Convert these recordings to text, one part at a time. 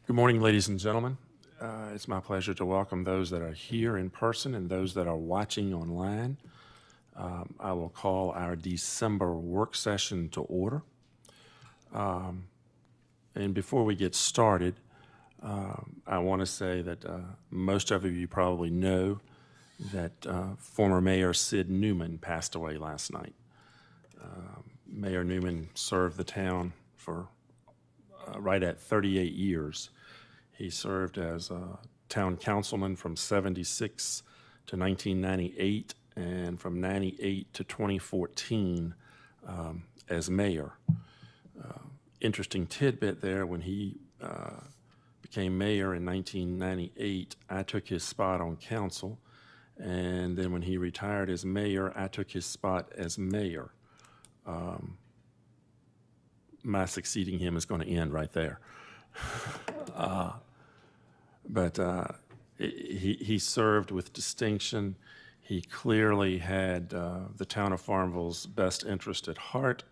Good morning, ladies and gentlemen. It's my pleasure to welcome those that are here in person and those that are watching online. I will call our December work session to order. And before we get started, I want to say that most of you probably know that former Mayor Sid Newman passed away last night. Mayor Newman served the town for right at 38 years. He served as a town councilman from 76 to 1998 and from 98 to 2014 as mayor. Interesting tidbit there, when he became mayor in 1998, I took his spot on council, and then when he retired as mayor, I took his spot as mayor. My succeeding him is going to end right there. But he served with distinction. He clearly had the town of Farmville's best interest at heart,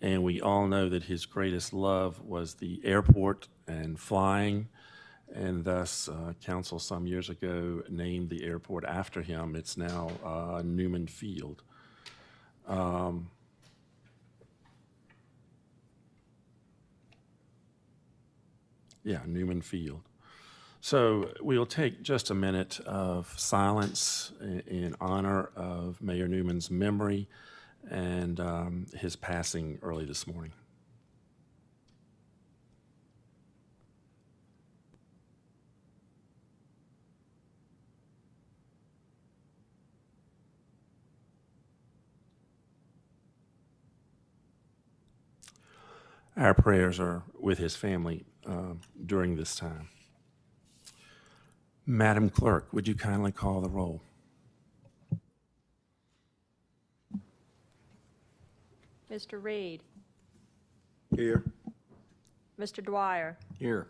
and we all know that his greatest love was the airport and flying, and thus council some years ago named the airport after him. It's now Newman Field. Newman Field. So we'll take just a minute of silence in honor of Mayor Newman's memory and his passing early this morning. Our prayers are with his family during this time. Madam Clerk, would you kindly call the roll? Mr. Reed. Here. Mr. Dwyer. Here.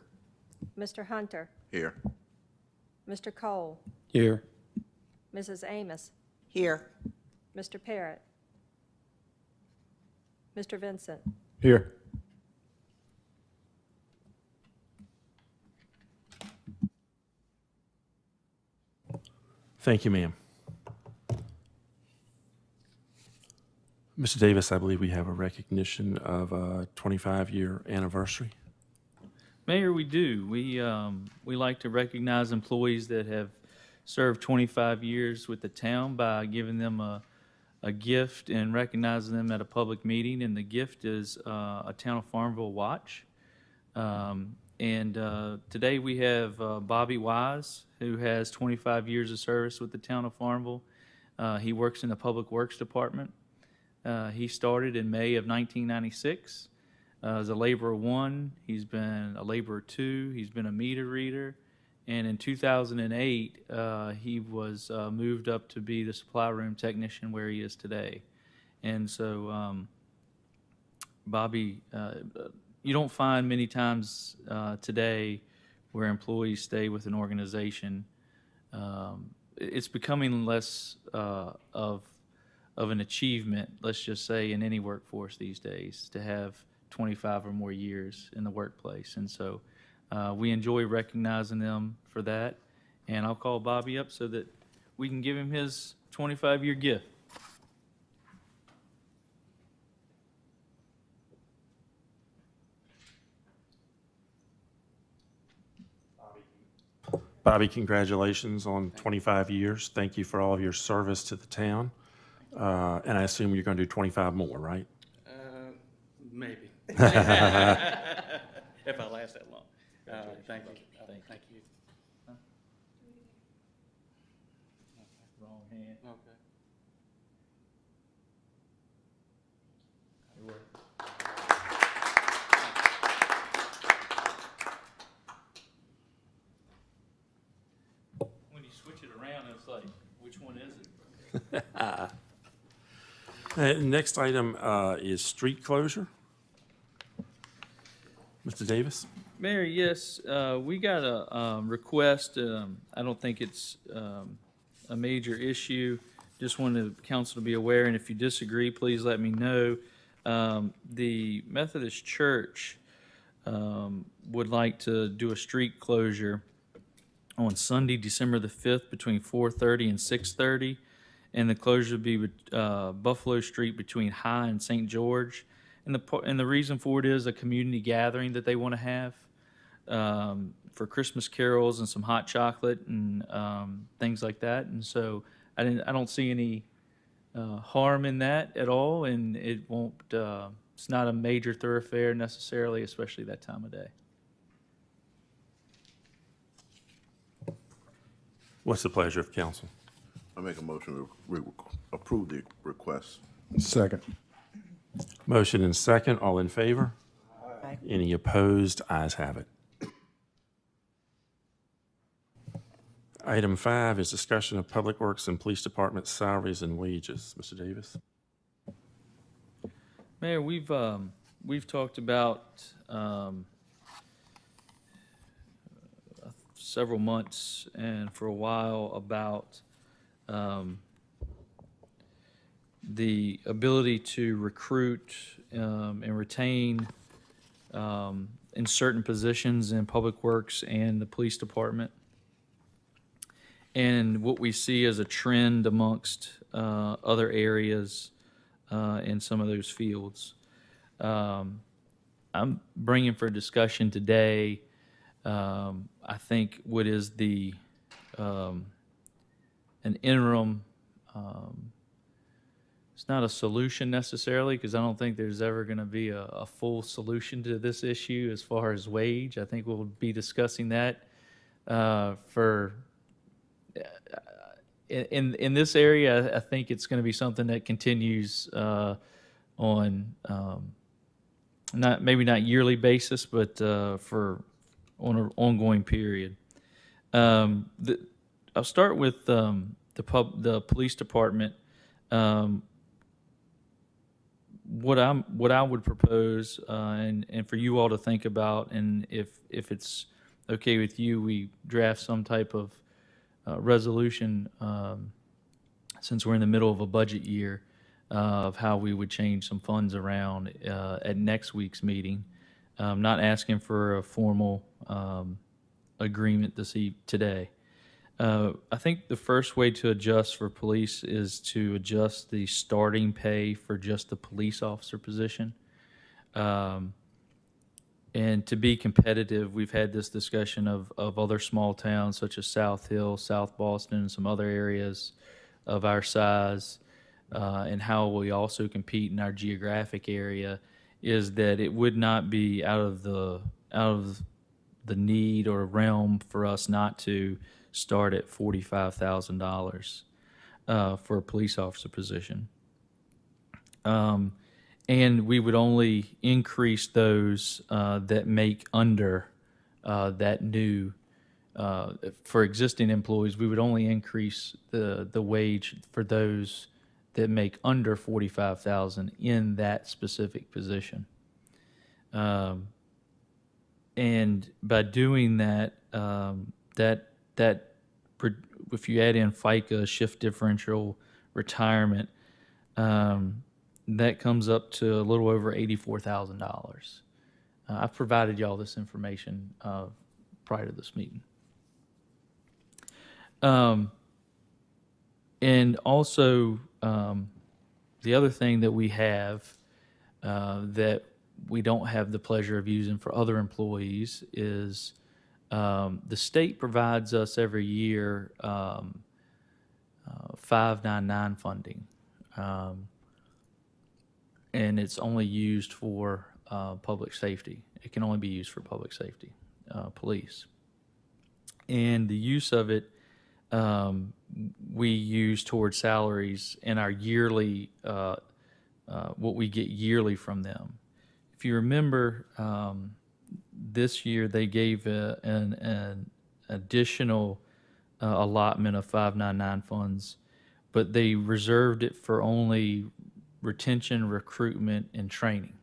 Mr. Hunter. Here. Mr. Cole. Here. Mrs. Amos. Here. Mr. Parrott. Mr. Vincent. Here. Thank you, ma'am. Mr. Davis, I believe we have a recognition of a 25-year anniversary. Mayor, we do. We like to recognize employees that have served 25 years with the town by giving them a gift and recognizing them at a public meeting. And the gift is a Town of Farmville watch. Today we have Bobby Wise, who has 25 years of service with the Town of Farmville. He works in the Public Works Department. He started in May of 1996 as a laborer 1. He's been a laborer 2. He's been a meter reader. And in 2008, he was moved up to be the supply room technician where he is today. And so, Bobby, you don't find many times today where employees stay with an organization. It's becoming less of an achievement, let's just say, in any workforce these days to have 25 or more years in the workplace. And so we enjoy recognizing them for that. And I'll call Bobby up so that we can give him his 25-year gift. Bobby, congratulations on 25 years. Thank you for all of your service to the town. And I assume you're going to do 25 more, right? Maybe. If I last that long. Thank you. Thank you. Wrong hand. Okay. You're welcome. When you switch it around, it's like, which one is it? Next item is street closure. Mr. Davis? Mayor, yes, we got a request. I don't think it's a major issue. Just wanted the council to be aware, and if you disagree, please let me know. The Methodist Church would like to do a street closure on Sunday, December the 5th, between 4:30 and 6:30. And the closure would be Buffalo Street between High and St. George. And the reason for it is a community gathering that they want to have for Christmas carols and some hot chocolate and things like that. And so I don't see any harm in that at all, and it won't. It's not a major thoroughfare necessarily, especially that time of day. What's the pleasure of council? I make a motion to approve the request. Second. Motion and second. All in favor? Aye. Any opposed? Ayes have it. Item 5 is discussion of Public Works and Police Department salaries and wages. Mr. Davis? Mayor, we've talked about several months and for a while about the ability to recruit and retain in certain positions in Public Works and the Police Department. And what we see as a trend amongst other areas in some of those fields. I'm bringing for discussion today, I think, what is an interim. It's not a solution necessarily, because I don't think there's ever going to be a full solution to this issue as far as wage. I think we'll be discussing that in this area. I think it's going to be something that continues on maybe not yearly basis, but on an ongoing period. I'll start with the police department. What I would propose, and for you all to think about, and if it's okay with you, we draft some type of resolution, since we're in the middle of a budget year, of how we would change some funds around at next week's meeting. Not asking for a formal agreement today. I think the first way to adjust for police is to adjust the starting pay for just the police officer position. And to be competitive, we've had this discussion of other small towns such as South Hill, South Boston, and some other areas of our size, and how we also compete in our geographic area, is that it would not be out of the need or realm for us not to start at $45,000 for a police officer position. And we would only increase those that make under that new, for existing employees, we would only increase the wage for those that make under $45,000 in that specific position. And by doing that, if you add in FICA, shift differential, retirement, that comes up to a little over $84,000. I've provided y'all this information prior to this meeting. And also, the other thing that we have that we don't have the pleasure of using for other employees is the state provides us every year 599 funding. And it's only used for public safety. It can only be used for public safety, police. And the use of it, we use towards salaries in our yearly, what we get yearly from them. If you remember, this year they gave an additional allotment of 599 funds, but they reserved it for only retention, recruitment, and training.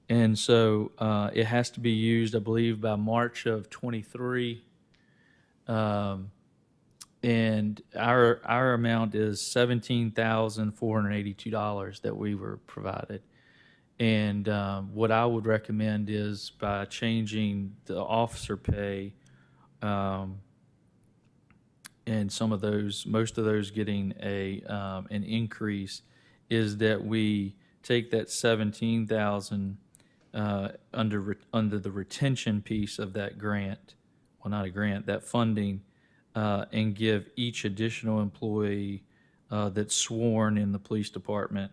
And so it has to be used, I believe, by March of 23. And our amount is $17,482 that we were provided. And what I would recommend is by changing the officer pay, and most of those getting an increase, is that we take that 17,000 under the retention piece of that grant, well, not a grant, that funding, and give each additional employee that's sworn in the police department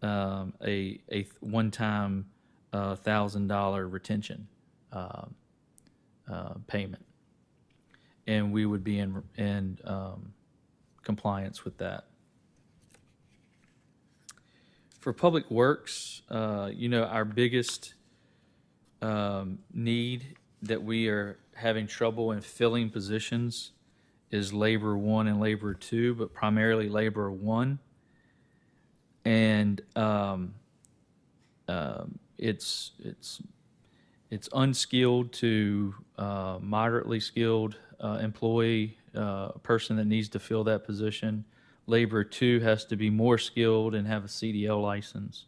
a one-time $1,000 retention payment, and we would be in compliance with that. For Public Works, our biggest need that we are having trouble in filling positions is Labor 1 and Labor 2, but primarily Labor 1. And it's unskilled to moderately skilled employee, person that needs to fill that position. Labor 2 has to be more skilled and have a CDL license.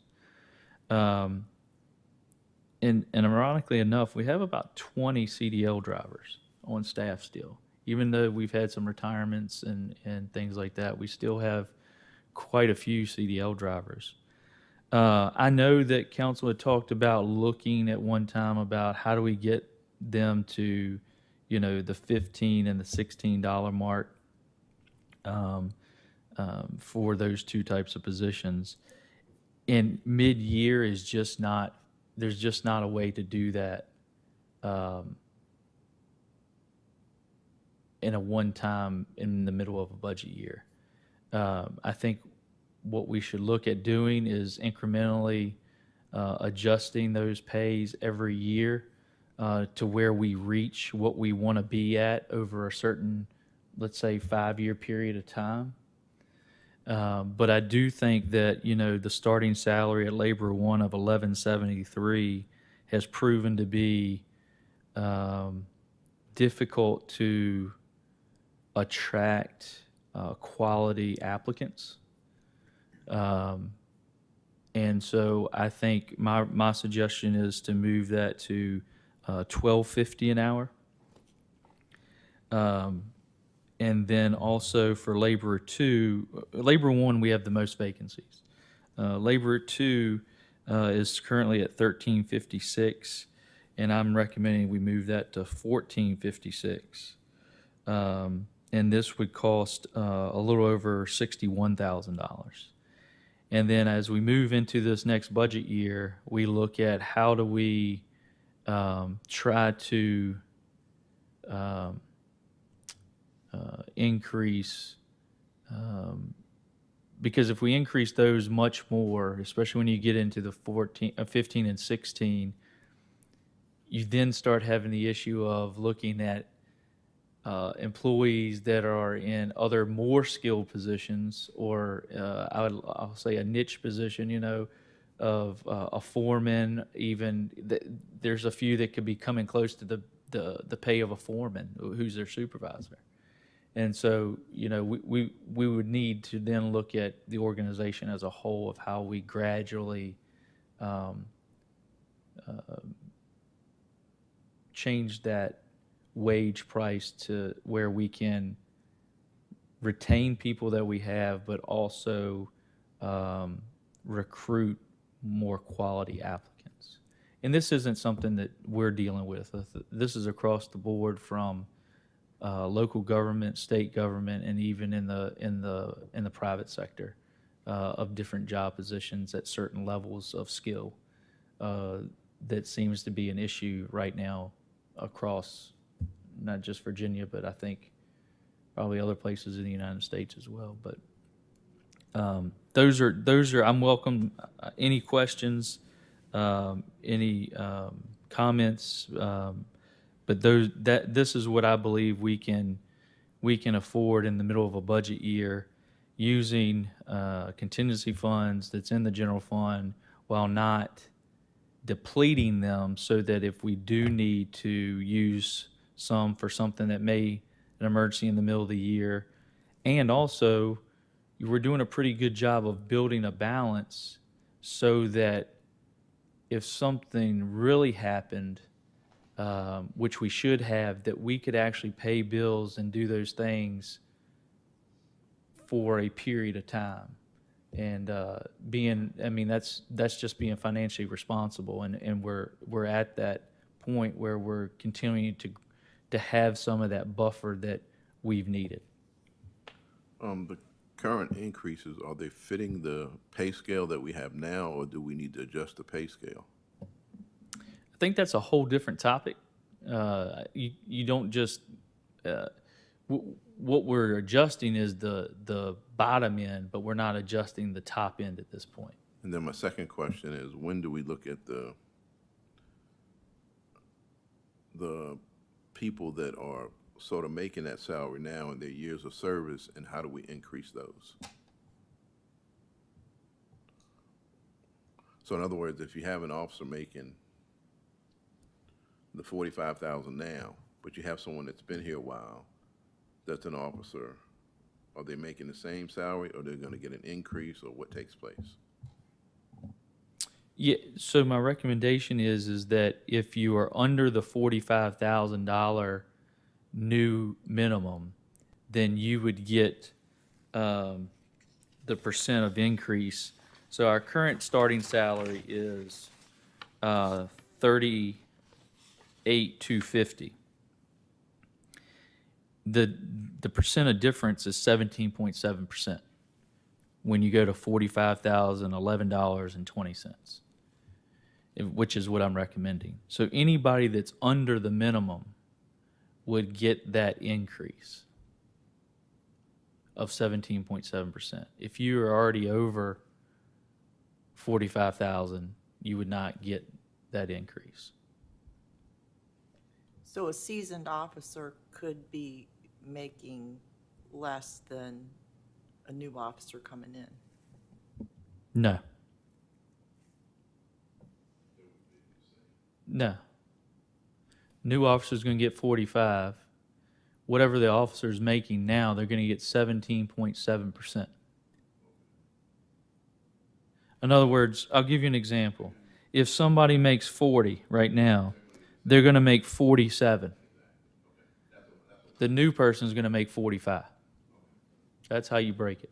And ironically enough, we have about 20 CDL drivers on staff still. Even though we've had some retirements and things like that, we still have quite a few CDL drivers. I know that council had talked about looking at one time about how do we get them to, the $15 and the $16 mark for those two types of positions. And mid-year is just not, there's just not a way to do that in a one-time in the middle of a budget year. I think what we should look at doing is incrementally adjusting those pays every year to where we reach what we want to be at over a certain, let's say, 5-year period of time. But I do think that, the starting salary at Labor 1 of $11.73 has proven to be difficult to attract quality applicants. And so I think my suggestion is to move that to $12.50 an hour. And then also for Labor 2, Labor 1, we have the most vacancies. Labor 2 is currently at $13.56, and I'm recommending we move that to $14.56. And this would cost a little over $61,000. And then as we move into this next budget year, we look at how do we try to increase, because if we increase those much more, especially when you get into the 15 and 16, you then start having the issue of looking at employees that are in other more skilled positions, or I'll say a niche position, of a foreman. Even there's a few that could be coming close to the pay of a foreman who's their supervisor. And so, we would need to then look at the organization as a whole of how we gradually change that wage price to where we can retain people that we have, but also recruit more quality applicants. And this isn't something that we're dealing with. This is across the board from local government, state government, and even in the private sector of different job positions at certain levels of skill. That seems to be an issue right now across not just Virginia, but I think probably other places in the United States as well. But those are I'm welcome any questions, any comments. But this is what I believe we can afford in the middle of a budget year, using contingency funds that's in the general fund while not depleting them, so that if we do need to use some for something that may an emergency in the middle of the year, and also we're doing a pretty good job of building a balance so that if something really happened, which we should have, that we could actually pay bills and do those things for a period of time. And that's just being financially responsible, and we're at that point where we're continuing to have some of that buffer that we've needed. The current increases, are they fitting the pay scale that we have now, or do we need to adjust the pay scale? I think that's a whole different topic. You don't just what we're adjusting is the bottom end, but we're not adjusting the top end at this point. And then my second question is, when do we look at the people that are sort of making that salary now and their years of service, and how do we increase those? So in other words, if you have an officer making the $45,000 now, but you have someone that's been here a while, that's an officer, are they making the same salary, or they're going to get an increase, or what takes place? Yeah. So my recommendation is that if you are under the $45,000 new minimum, then you would get the percent of increase. So our current starting salary is $38,250. The percent of difference is 17.7% when you go to $45,011.20, which is what I'm recommending. So anybody that's under the minimum would get that increase of 17.7%. If you are already over 45,000, you would not get that increase. So a seasoned officer could be making less than a new officer coming in? No. No. New officer's going to get 45. Whatever the officer's making now, they're going to get 17.7%. In other words, I'll give you an example. If somebody makes 40 right now, they're going to make 47. The new person is going to make 45. That's how you break it.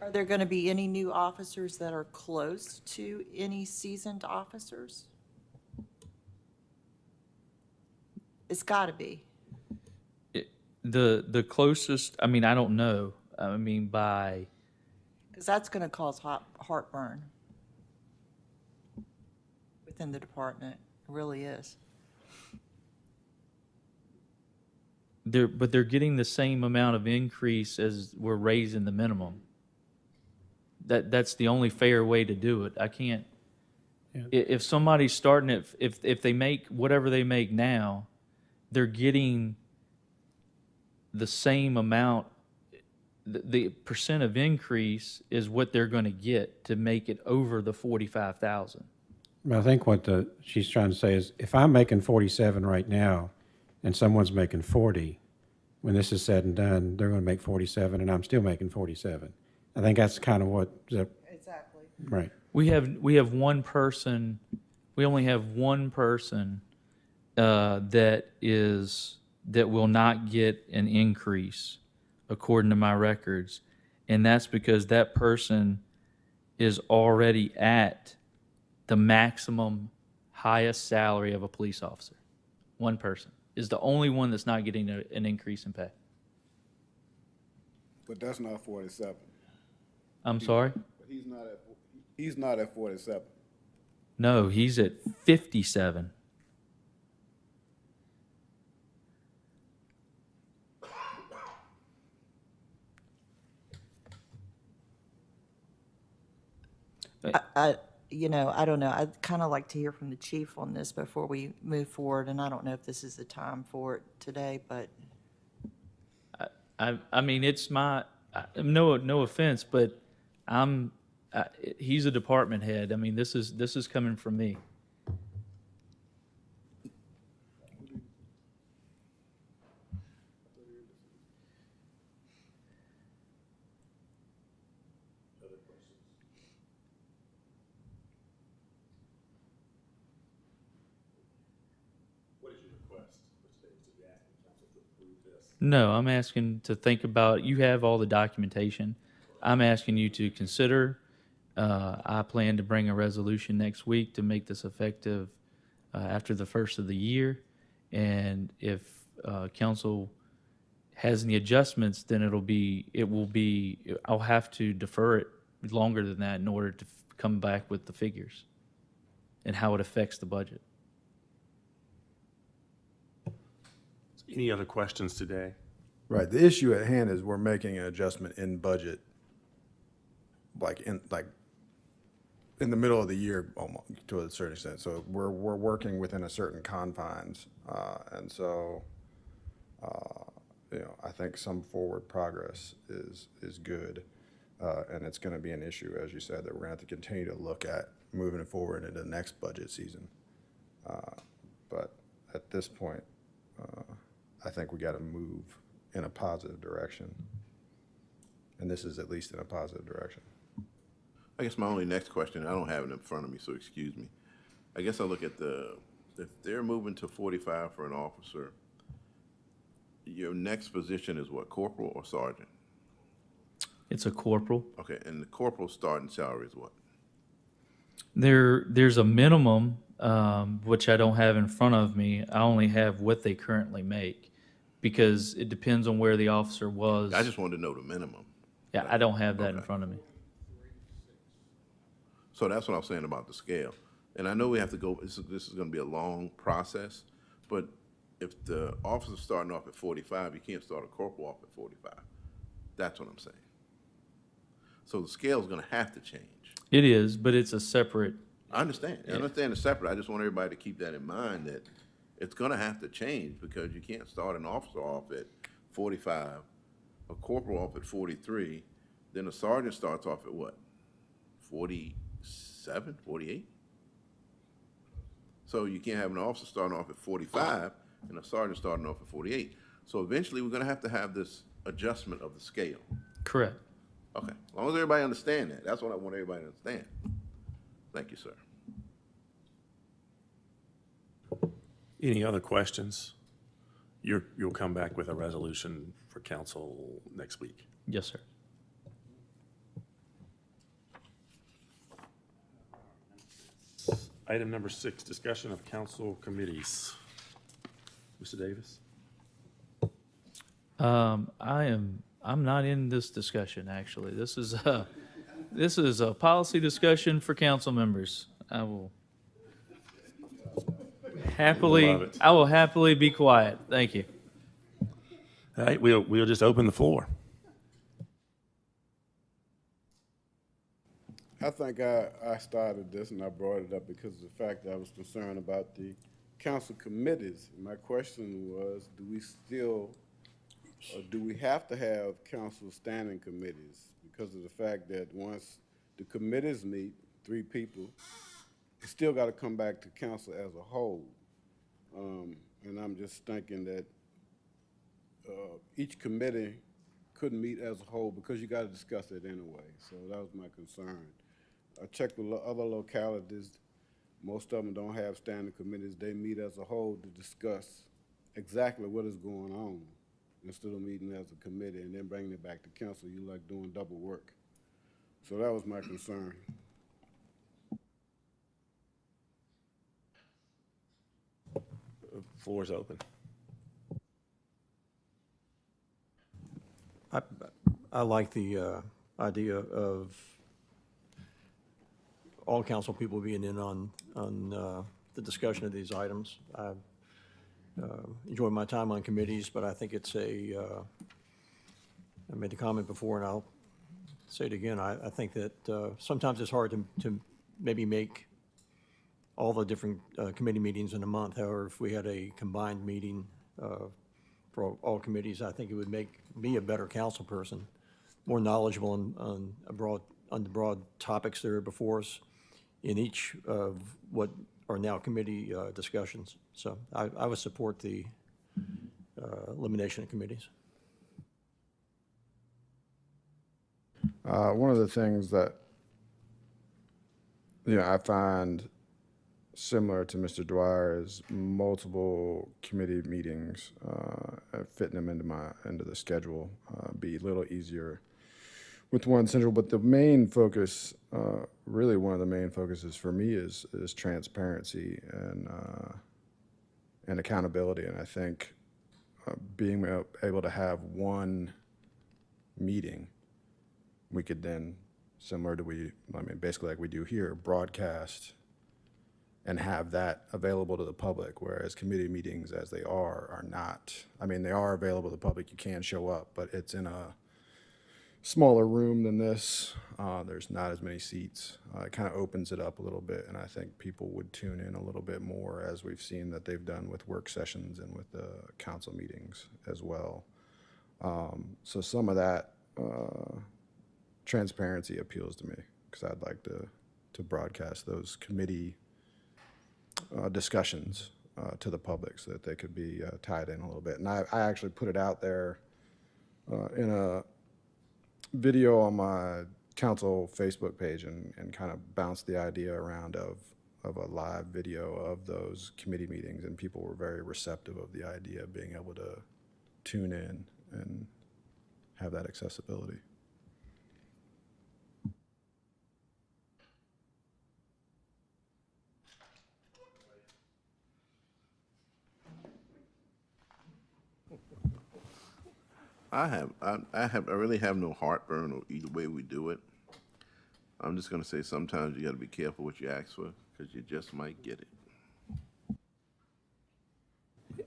Are there going to be any new officers that are close to any seasoned officers? It's got to be. The closest, I mean, I don't know. I mean, by... Because that's going to cause heartburn within the department. It really is. But they're getting the same amount of increase as we're raising the minimum. That's the only fair way to do it. I can't. Yeah. If somebody's starting at, if they make whatever they make now, they're getting the same amount. The percent of increase is what they're going to get to make it over the 45,000. I think what she's trying to say is, if I'm making 47 right now, and someone's making 40, when this is said and done, they're going to make 47, and I'm still making 47. I think that's kind of what. Exactly. Right. We have one person. We only have one person that will not get an increase, according to my records, and that's because that person is already at the maximum highest salary of a police officer. One person is the only one that's not getting an increase in pay. But that's not 47. I'm sorry? But he's not at 47. No, he's at 57. I don't know. I'd kind of like to hear from the chief on this before we move forward, and I don't know if this is the time for it today, but. I mean, it's my, no offense, but he's a department head. I mean, this is coming from me. No, I'm asking to think about, you have all the documentation. I'm asking you to consider, I plan to bring a resolution next week to make this effective after the first of the year. And if council has any adjustments, then I'll have to defer it longer than that in order to come back with the figures and how it affects the budget. Any other questions today? Right. The issue at hand is we're making an adjustment in budget, like in the middle of the year, almost to a certain extent. So we're working within a certain confines, and so I think some forward progress is good, and it's going to be an issue, as you said, that we're going to have to continue to look at moving it forward into the next budget season. But at this point, I think we got to move in a positive direction. And this is at least in a positive direction. I guess my only next question, I don't have it in front of me, so excuse me. I guess I look at if they're moving to 45 for an officer, your next position is what, corporal or sergeant? It's a corporal. Okay, and the corporal starting salary is what? There's a minimum, which I don't have in front of me. I only have what they currently make because it depends on where the officer was. I just wanted to know the minimum. Yeah, I don't have that in Okay. front of me. So that's what I was saying about the scale. And I know we have to go, this is going to be a long process, but if the officer's starting off at 45, you can't start a corporal off at 45. That's what I'm saying. So the scale's going to have to change. It is, but it's a separate. I understand. I understand it's separate. I just want everybody to keep that in mind, that it's going to have to change because you can't start an officer off at 45, a corporal off at 43, then a sergeant starts off at what? 47, 48? So you can't have an officer starting off at 45 and a sergeant starting off at 48. So eventually we're going to have this adjustment of the scale. Correct. Okay, as long as everybody understand that. That's what I want everybody to understand. Thank you, sir. Any other questions? You'll come back with a resolution for council next week. Yes, sir. Item number 6, discussion of council committees. Mr. Davis? I'm not in this discussion, actually. This is a policy discussion for council members. I will happily be quiet. Thank you. All right, we'll just open the floor. I think I started this and I brought it up because of the fact that I was concerned about the council committees. My question was, do we have to have council standing committees? Because of the fact that once the committees meet, 3 people, it's still got to come back to council as a whole. And I'm just thinking that each committee couldn't meet as a whole because you got to discuss it anyway. So that was my concern. I checked with other localities. Most of them don't have standing committees. They meet as a whole to discuss exactly what is going on instead of meeting as a committee and then bringing it back to council. You like doing double work. So that was my concern. Floor is open. I like the idea of all council people being in on the discussion of these items. I enjoy my time on committees, but I think it's I made the comment before, and I'll say it again. I think that sometimes it's hard to maybe make all the different committee meetings in a month. However, if we had a combined meeting for all committees, I think it would make me a better council person, more knowledgeable on the broad topics that are before us in each of what are now committee discussions. So I would support the elimination of committees. One of the things that I find similar to Mr. Dwyer's, multiple committee meetings, fitting them into the schedule, be a little easier with one central. But the main focus, really one of the main focuses for me is transparency and accountability. And I think being able to have one meeting, we could then, similar to basically like we do here, broadcast and have that available to the public, whereas committee meetings as they are not. I mean, they are available to the public, you can show up, but it's in a smaller room than this. There's not as many seats. It kind of opens it up a little bit, and I think people would tune in a little bit more, as we've seen that they've done with work sessions and with the council meetings as well. So some of that transparency appeals to me, because I'd like to broadcast those committee discussions to the public so that they could be tied in a little bit. And I actually put it out there in a video on my council Facebook page and kind of bounced the idea around of a live video of those committee meetings, and people were very receptive of the idea of being able to tune in and have that accessibility. I really have no heartburn or either way we do it. I'm just gonna say sometimes you gotta be careful what you ask for, because you just might get it.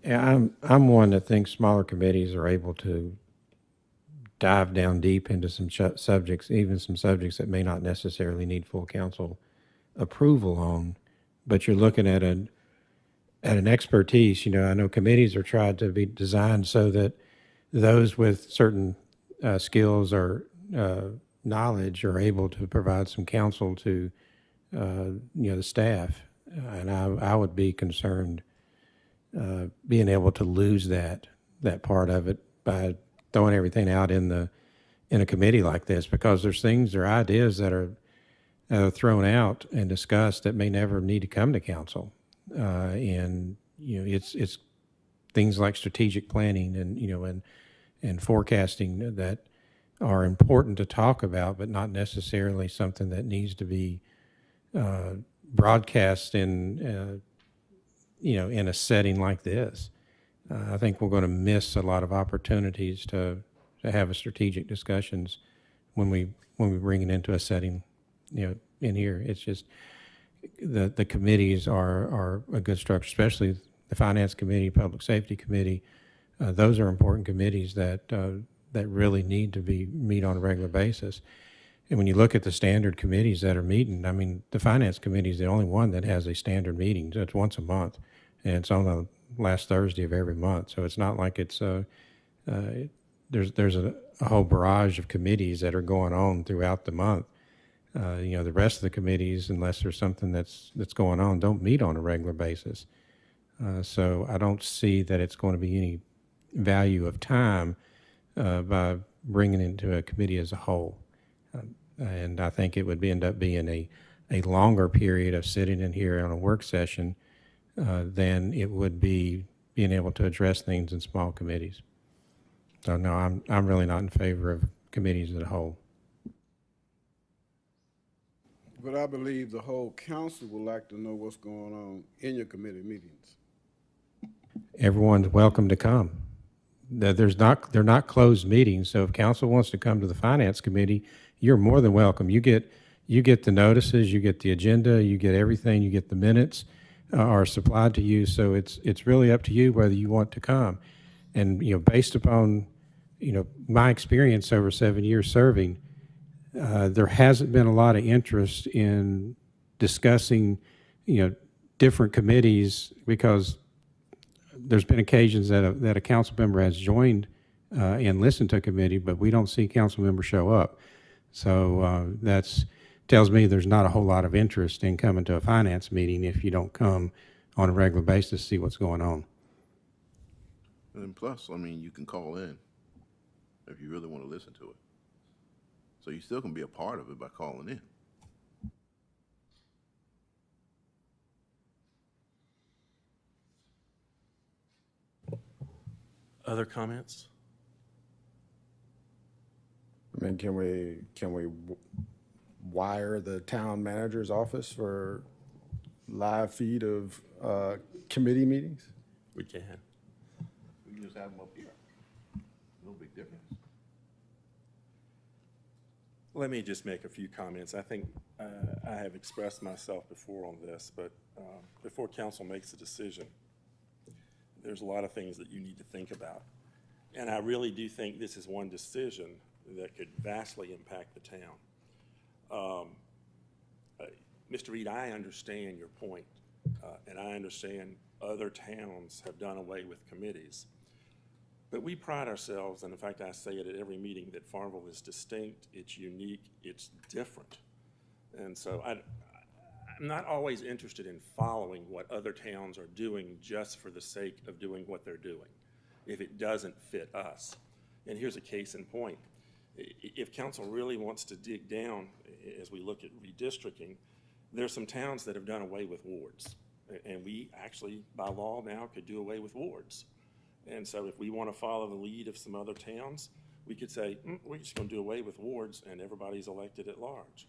Yeah, I'm one that thinks smaller committees are able to dive down deep into some subjects, even some subjects that may not necessarily need full council approval on, but you're looking at an expertise. I know committees are tried to be designed so that those with certain skills or knowledge are able to provide some counsel to the staff, and I would be concerned being able to lose that part of it by throwing everything out in a committee like this, because there's things or ideas that are thrown out and discussed that may never need to come to council, and it's things like strategic planning and forecasting that are important to talk about, but not necessarily something that needs to be broadcast in a setting like this. I think we're going to miss a lot of opportunities to have a strategic discussions when we bring it into a setting, in here. It's just the committees are a good structure, especially the Finance Committee, Public Safety Committee. Those are important committees that really need to meet on a regular basis. And when you look at the standard committees that are meeting, I mean, the Finance Committee is the only one that has a standard meeting. So it's once a month, and it's on the last Thursday of every month. So it's not like it's there's a whole barrage of committees that are going on throughout the month. The rest of the committees, unless there's something that's going on, don't meet on a regular basis. So I don't see that it's going to be any value of time by bringing it into a committee as a whole. And I think it would end up being a longer period of sitting in here on a work session than it would be being able to address things in small committees. So no, I'm really not in favor of committees as a whole. But I believe the whole council would like to know what's going on in your committee meetings. Everyone's welcome to come. They're not closed meetings. So if council wants to come to the Finance Committee, you're more than welcome. You get the notices, you get the agenda, you get everything, you get the minutes are supplied to you. So it's really up to you whether you want to come. And based upon my experience over 7 years serving, there hasn't been a lot of interest in discussing different committees, because there's been occasions that a council member has joined and listened to a committee, but we don't see council members show up. So that's tells me there's not a whole lot of interest in coming to a finance meeting if you don't come on a regular basis to see what's going on. And plus, I mean, you can call in if you really want to listen to it. So you still can be a part of it by calling in. Other comments? I mean, can we wire the town manager's office for live feed of committee meetings? We can. We can just have them up here. No big difference. Let me just make a few comments. I think I have expressed myself before on this, but before council makes a decision, there's a lot of things that you need to think about. And I really do think this is one decision that could vastly impact the town. Mr. Reed, I understand your point, and I understand other towns have done away with committees. But we pride ourselves, and in fact, I say it at every meeting, that Farmville is distinct, it's unique, it's different. And so I'm not always interested in following what other towns are doing just for the sake of doing what they're doing, if it doesn't fit us. And here's a case in point. If council really wants to dig down as we look at redistricting, there's some towns that have done away with wards. And we actually, by law now, could do away with wards. And so if we want to follow the lead of some other towns, we could say, we're just going to do away with wards and everybody's elected at large.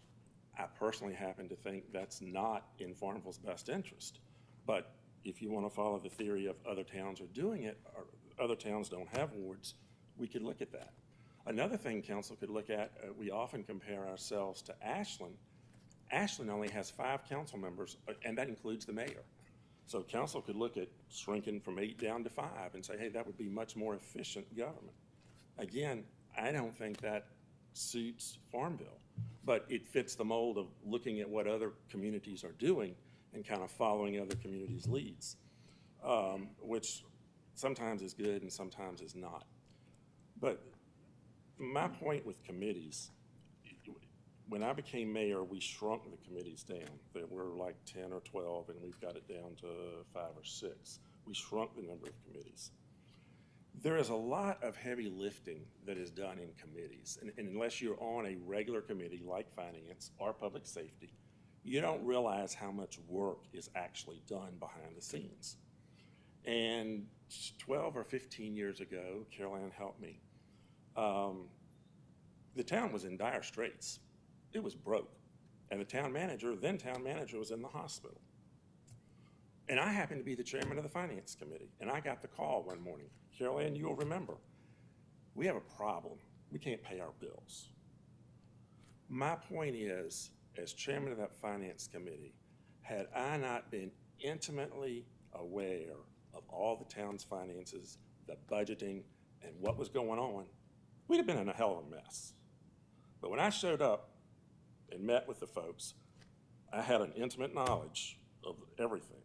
I personally happen to think that's not in Farmville's best interest. But if you want to follow the theory of other towns are doing it, or other towns don't have wards, we could look at that. Another thing council could look at, we often compare ourselves to Ashland. Ashland only has 5 council members, and that includes the mayor. So council could look at shrinking from 8 down to 5 and say, hey, that would be much more efficient government. Again, I don't think that suits Farmville, but it fits the mold of looking at what other communities are doing and kind of following other communities' leads, which sometimes is good and sometimes is not. But my point with committees, when I became mayor, we shrunk the committees down. There were like 10 or 12, and we've got it down to 5 or 6. We shrunk the number of committees. There is a lot of heavy lifting that is done in committees, and unless you're on a regular committee like finance or public safety, you don't realize how much work is actually done behind the scenes. And 12 or 15 years ago, Caroline helped me, the town was in dire straits. It was broke. And the town manager, then town manager, was in the hospital. And I happened to be the chairman of the finance committee. And I got the call one morning. Caroline, you'll remember, we have a problem. We can't pay our bills. My point is, as chairman of that finance committee, had I not been intimately aware of all the town's finances, the budgeting, and what was going on, we'd have been in a hell of a mess. But when I showed up and met with the folks, I had an intimate knowledge of everything.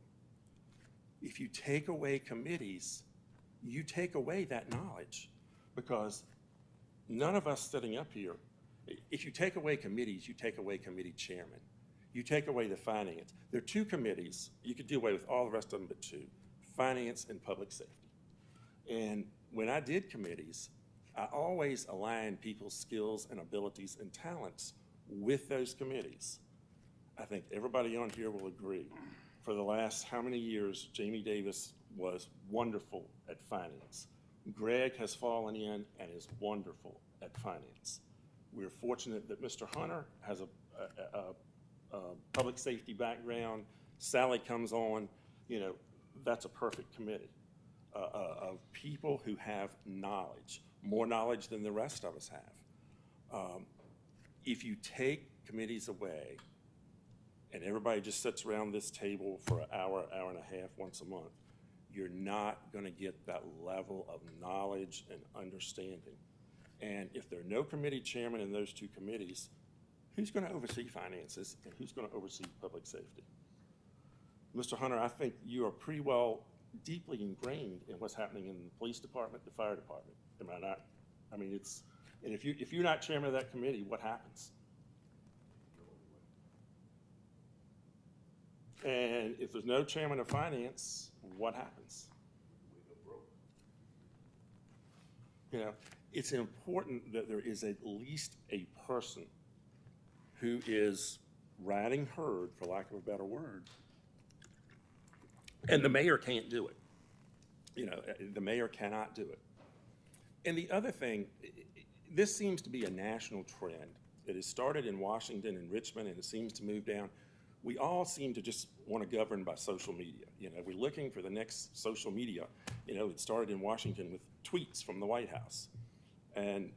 If you take away committees, you take away that knowledge, because none of us sitting up here, if you take away committees, you take away committee chairman. You take away the finance. There are 2 committees. You could do away with all the rest of them but 2, finance and public safety. And when I did committees, I always aligned people's skills and abilities and talents with those committees. I think everybody on here will agree. For the last how many years, Jamie Davis was wonderful at finance. Greg has fallen in and is wonderful at finance. We're fortunate that Mr. Hunter has a public safety background. Sally comes on, that's a perfect committee of people who have knowledge, more knowledge than the rest of us have. If you take committees away and everybody just sits around this table for an hour, hour and a half once a month, you're not going to get that level of knowledge and understanding. And if there are no committee chairmen in those 2 committees, who's going to oversee finances and who's going to oversee public safety? Mr. Hunter, I think you are pretty well deeply ingrained in what's happening in the police department, the fire department. Am I not? I mean, and if you're not chairman of that committee, what happens? And if there's no chairman of finance, what happens? It's important that there is at least a person who is riding herd, for lack of a better word, and the mayor can't do it. The mayor cannot do it. And the other thing, this seems to be a national trend. It has started in Washington and Richmond, and it seems to move down. We all seem to just want to govern by social media. You know, we're looking for the next social media. You know, it started in Washington with tweets from the White House. And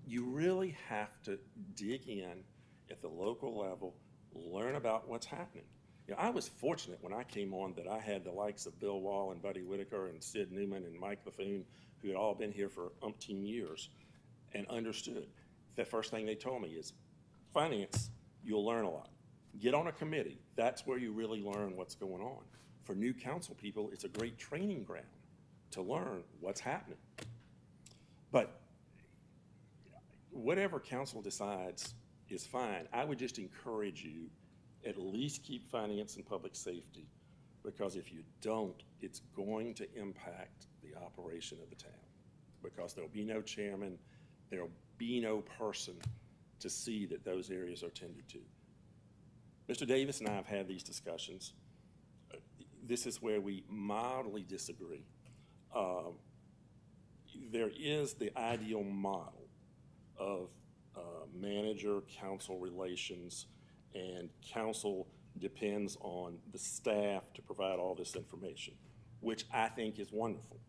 you really have to dig in at the local level, learn about what's happening. You know, I was fortunate when I came on that I had the likes of Bill Wall and Buddy Whitaker and Sid Newman and Mike Laffoon, who had all been here for umpteen years and understood. The first thing they told me is, finance, you'll learn a lot. Get on a committee. That's where you really learn what's going on. For new council people, it's a great training ground to learn what's happening. But whatever council decides is fine. I would just encourage you, at least keep finance and public safety, because if you don't, it's going to impact the operation of the town, because there'll be no chairman, there'll be no person to see that those areas are tended to. Mr. Davis and I have had these discussions. This is where we mildly disagree. There is the ideal model of manager-council relations, and council depends on the staff to provide all this information, which I think is wonderful.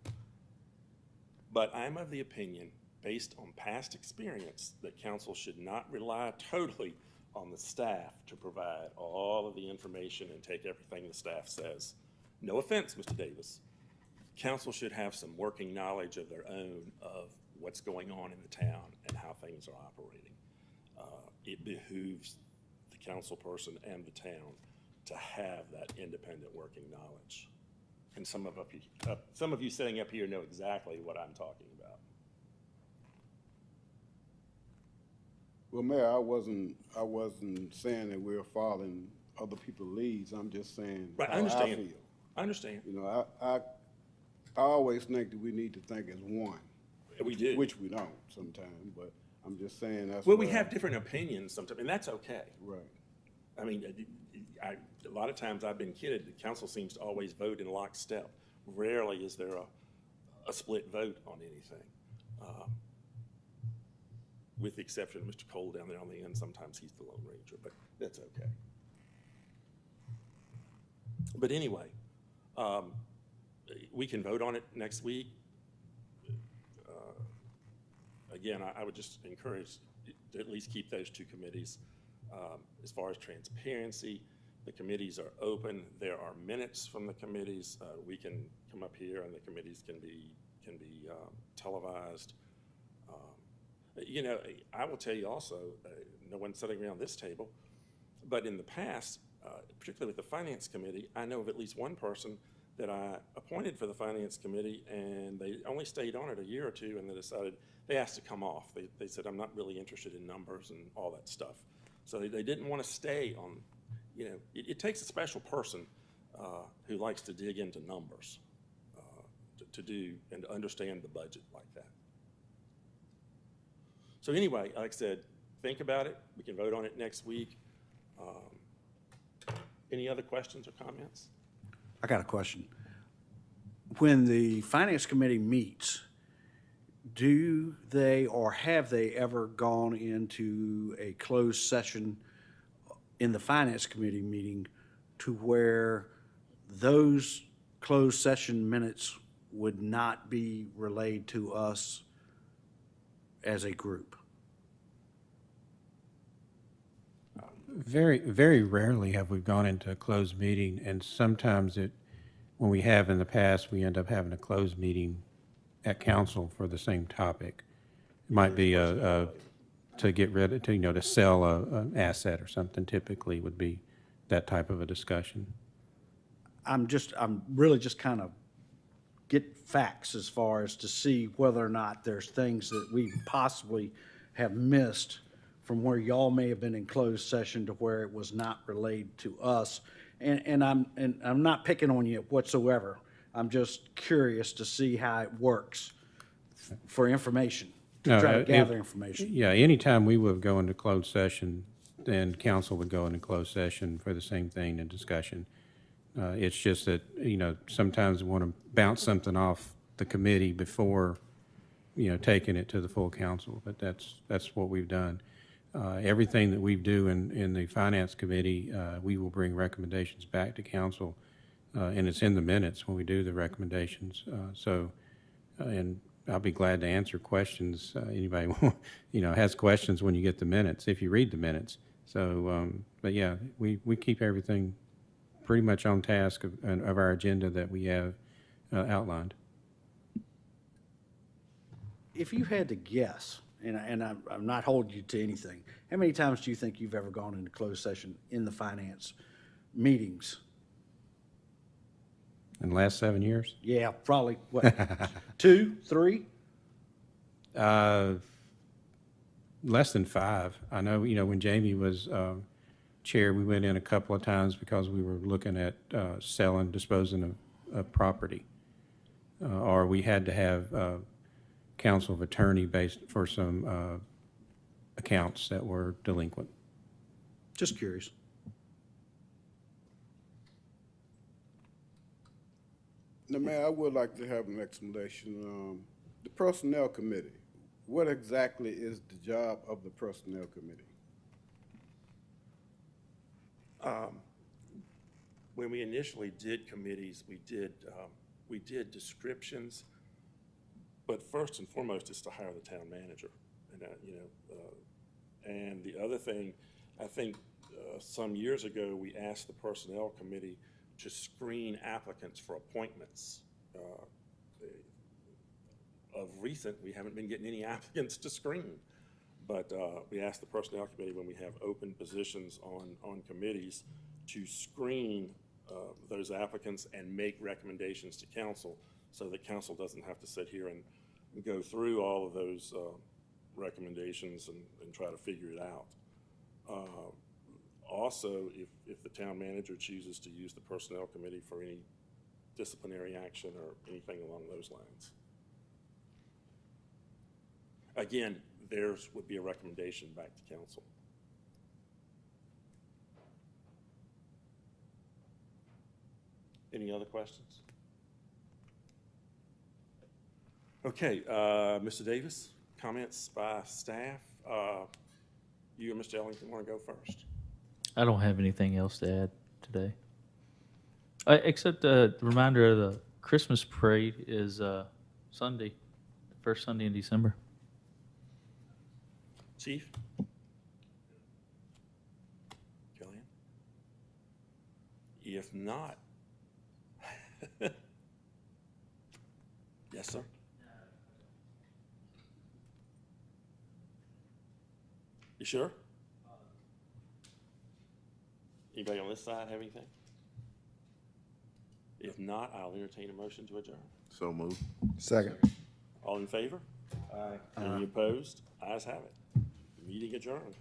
But I'm of the opinion, based on past experience, that council should not rely totally on the staff to provide all of the information and take everything the staff says. No offense, Mr. Davis. Council should have some working knowledge of their own of what's going on in the town and how things are operating. It behooves the council person and the town to have that independent working knowledge. And some of you sitting up here know exactly what I'm talking about. Well, Mayor, I wasn't saying that we're following other people's leads. I'm just saying Right, how I understand. I feel. I understand. You know, I always think that we need to think as one. We do. Which we don't sometimes, but I'm just saying that's Well, we where- have different opinions sometimes, and that's okay. Right. I mean, a lot of times I've been kidded, the council seems to always vote in lockstep. Rarely is there a split vote on anything. With the exception of Mr. Cole down there on the end, sometimes he's the Lone Ranger, but that's okay. But anyway, we can vote on it next week. Again, I would just encourage to at least keep those two committees. As far as transparency, the committees are open. There are minutes from the committees. We can come up here and the committees can be televised. You know, I will tell you also, no one's sitting around this table, but in the past, particularly with the Finance Committee, I know of at least one person that I appointed for the Finance Committee, and they only stayed on it a year or two, and they asked to come off. They said, I'm not really interested in numbers and all that stuff. So they didn't want to stay on, you know, it takes a special person who likes to dig into numbers to do and to understand the budget like that. So anyway, like I said, think about it. We can vote on it next week. Any other questions or comments? I got a question. When the Finance Committee meets, do they or have they ever gone into a closed session in the Finance Committee meeting to where those closed session minutes would not be relayed to us as a group? Very, very rarely have we gone into a closed meeting, and sometimes when we have in the past, we end up having a closed meeting at council for the same topic. It might be to get rid of, to sell an asset or something. Typically, would be that type of a discussion. I'm really just kind of get facts as far as to see whether or not there's things that we possibly have missed from where y'all may have been in closed session to where it was not relayed to us. And I'm not picking on you whatsoever. I'm just curious to see how it works for information, to try to gather information. Yeah, anytime we would go into closed session, then council would go into closed session for the same thing, and discussion. It's just that, sometimes we want to bounce something off the committee before, taking it to the full council, but that's what we've done. Everything that we do in the finance committee, we will bring recommendations back to council, and it's in the minutes when we do the recommendations. And I'll be glad to answer questions. Anybody, has questions when you get the minutes, if you read the minutes. So, but yeah, we keep everything pretty much on task of our agenda that we have outlined. If you had to guess, and I'm not holding you to anything, how many times do you think you've ever gone into closed session in the finance meetings? In the last 7 years? Yeah, probably, what, 2, 3? Less than 5. I know, when Jamie was chair, we went in a couple of times because we were looking at disposing of property. Or we had to have counsel of attorney based for some accounts that were delinquent. Just curious. Now, Mayor, I would like to have an explanation. The Personnel Committee, what exactly is the job of the Personnel Committee? When we initially did committees, we did descriptions, but first and foremost is to hire the town manager. And the other thing, I think some years ago, we asked the Personnel Committee to screen applicants for appointments. Of recent, we haven't been getting any applicants to screen, but we asked the Personnel Committee when we have open positions on committees to screen those applicants and make recommendations to council so that council doesn't have to sit here and go through all of those recommendations and try to figure it out. Also, if the town manager chooses to use the Personnel Committee for any disciplinary action or anything along those lines. Again, theirs would be a recommendation back to council. Any other questions? Okay, Mr. Davis, comments by staff. You and Mr. Ellington want to go first? I don't have anything else to add today. Except a reminder of the Christmas parade is Sunday, first Sunday in December. Chief? Jillian? If not, yes, sir. You sure? Anybody on this side have anything? If not, I'll entertain a motion to adjourn. So move. Second. All in favor? Aye. Any opposed? Ayes have it. Meeting adjourned.